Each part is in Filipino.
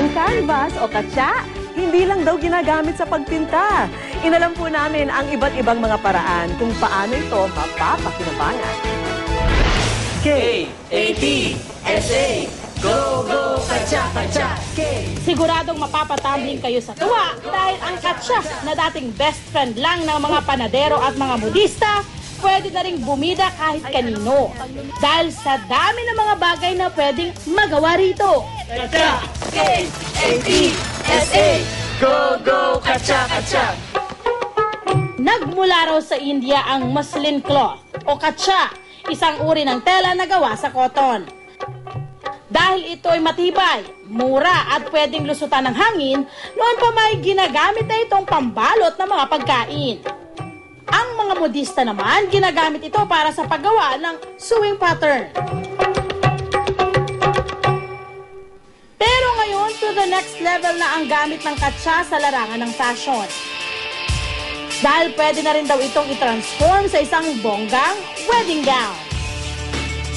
Ang canvas o katsa, hindi lang daw ginagamit sa pagpinta. Inalam po namin ang iba't ibang mga paraan kung paano ito mapapakinabangan. K-A-T-S-A, go, go, katsa, katsa, K. Siguradong mapapatumbling kayo sa tuwa dahil ang katsa na dating best friend lang ng mga panadero at mga modista, pwede na ring bumida kahit kanino. Dahil sa dami ng mga bagay na pwedeng magawa rito. Katsa, K-A-T-S-A, go, go, katsa, katsa. Nagmula raw sa India ang muslin cloth o katsa, isang uri ng tela na gawa sa cotton. Dahil ito ay matibay, mura at pwedeng lusutan ng hangin, noon pa may ginagamit na itong pambalot ng mga pagkain. Ang mga modista naman, ginagamit ito para sa paggawa ng sewing pattern. Pero ngayon, to the next level na ang gamit ng katsa sa larangan ng fashion. Dahil pwede na rin daw itong i-transform sa isang bonggang wedding gown.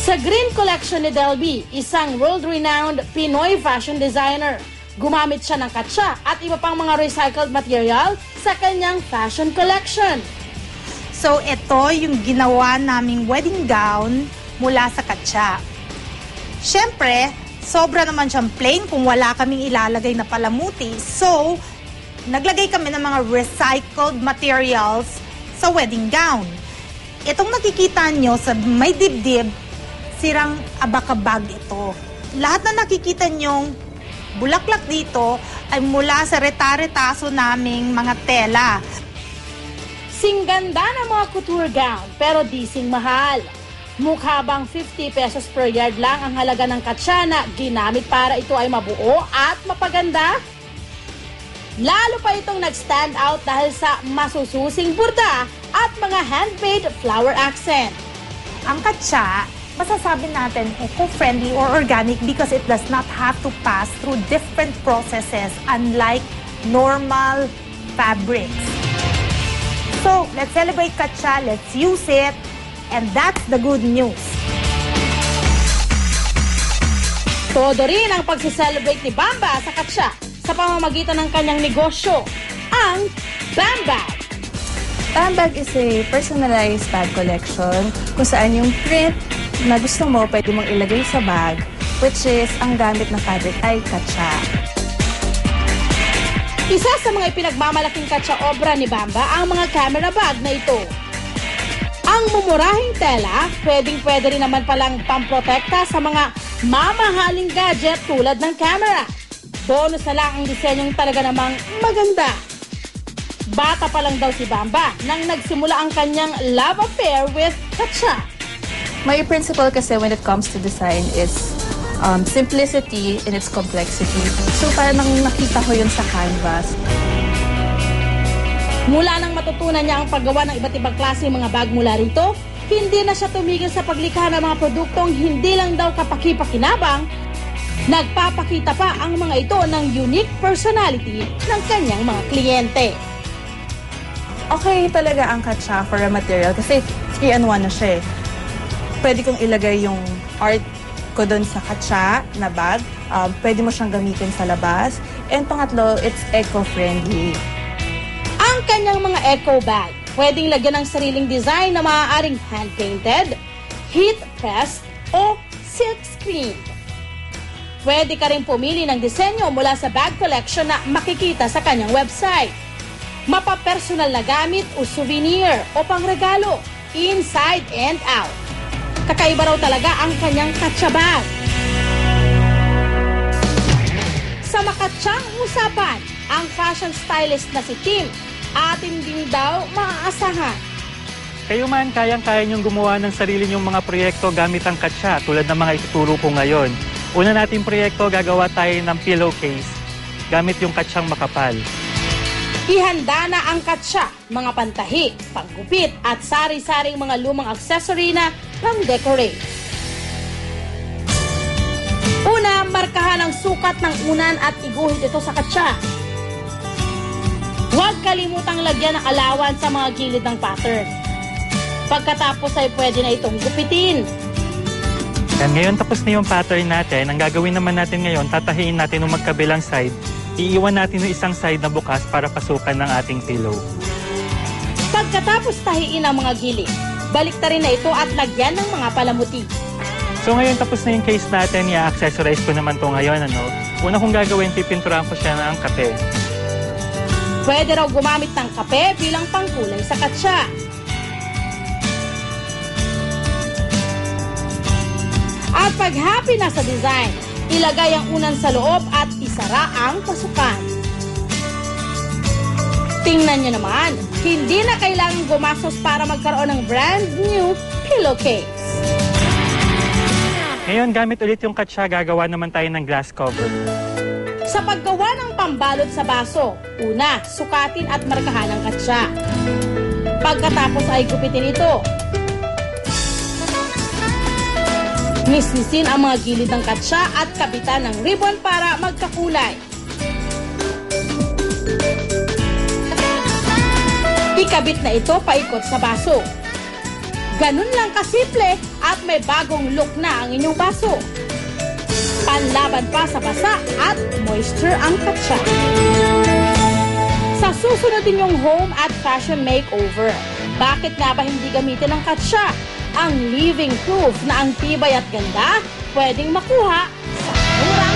Sa Green Collection ni Delby, isang world-renowned Pinoy fashion designer, gumamit siya ng katsa at iba pang mga recycled material sa kanyang fashion collection. So ito yung ginawa naming wedding gown mula sa katsa. Siyempre, sobra naman siyang plain kung wala kaming ilalagay na palamuti. So, naglagay kami ng mga recycled materials sa wedding gown. Itong nakikita nyo sa may dibdib, sirang abakabag ito. Lahat na nakikita nyong bulaklak dito ay mula sa reta-retaso naming mga tela. Singganda ng mga couture gown pero dising mahal. Mukha bang 50 pesos per yard lang ang halaga ng katsa na ginamit para ito ay mabuo at mapaganda? Lalo pa itong nag-stand out dahil sa masususing burda at mga handmade flower accent. Ang katsa, masasabi natin eco-friendly or organic because it does not have to pass through different processes unlike normal fabrics. So, let's celebrate katsa, let's use it, and that's the good news. Todo rin ang pagsi-celebrate ni Bamba sa katsa sa pamamagitan ng kanyang negosyo, ang Bambag. Bambag is a personalized bag collection kung saan yung print na gusto mo pwede mong ilagay sa bag, which is ang gamit na fabric ay katsa. Isa sa mga ipinagmamalaking katsa obra ni Bamba ang mga camera bag na ito. Ang mumurahing tela, pwede rin naman palang pamprotekta sa mga mamahaling gadget tulad ng camera. Bonus na lang ang disenyong talaga namang maganda. Bata pa lang daw si Bamba nang nagsimula ang kanyang love affair with katsa. My principle kasi when it comes to design is simplicity in its complexity. So parang nakita ko yun sa canvas. Mula nang matutunan niya ang paggawa ng iba't ibang klase mga bag mula rito, hindi na siya tumigil sa paglikha ng mga produktong hindi lang daw kapaki-pakinabang, nagpapakita pa ang mga ito ng unique personality ng kanyang mga kliyente. Okay talaga ang katsa for a material kasi 3-in-1 na siya eh. Pwede kong ilagay yung art ko doon sa katsa na bag. Pwede mo siyang gamitin sa labas. And pangatlo, it's eco-friendly. Ang kanyang mga eco bag, pwedeng lagyan ng sariling design na maaaring hand-painted, heat-pressed, o silk-screened. Pwede ka rin pumili ng disenyo mula sa bag collection na makikita sa kanyang website. Mapapersonal na gamit o souvenir o pangregalo, inside and out. Kakaiba raw talaga ang kanyang katsa bag. Sa makatsyang usapan, ang fashion stylist na si Tim, atin din daw maaasahan. Kayo man, kayang-kaya niyong gumawa ng sarili niyong mga proyekto gamit ang katsa tulad ng mga ituturo ko ngayon. Una nating proyekto, gagawa tayo ng pillowcase gamit yung katsang makapal. Ihanda na ang katsa, mga pantahi, panggupit at sari-saring mga lumang accessory na pang-decorate. Una, markahan ang sukat ng unan at iguhit ito sa katsa. Huwag kalimutang lagyan ng alawan sa mga gilid ng pattern. Pagkatapos ay pwede na itong gupitin. Yan, ngayon tapos na yung pattern natin. Ang gagawin naman natin ngayon, tatahiin natin yung magkabilang side. Iiwan natin yung isang side na bukas para pasukan ng ating pillow. Pagkatapos tahiin ang mga gilid, baliktarin na ito at lagyan ng mga palamuti. So ngayon tapos na yung case natin, i-accessorize ko naman to ngayon. Una kong gagawin, pipinturahan ko siya ng kape. Pwede raw gumamit ng kape bilang pangkulay sa katsa. At pag happy na sa design, ilagay ang unan sa loob at isara ang pasukan. Tingnan nyo naman, hindi na kailangang gumastos para magkaroon ng brand new pillowcase. Ngayon, gamit ulit yung katsa, gagawa naman tayo ng glass cover. Sa paggawa ng pambalot sa baso, una, sukatin at markahan ang katsa. Pagkatapos ay gupitin ito. Mismisin ang mga gilid ng katsa at kabitan ng ribbon para magkakulay. Ikabit na ito paikot sa baso. Ganun lang kasimple at may bagong look na ang inyong baso. Panlaban pa sa basa at moisture ang katsa. Sa susunod din yung home at fashion makeover, bakit nga ba hindi gamitin ang katsa? Ang living proof na ang tibay at ganda pwedeng makuha sa murang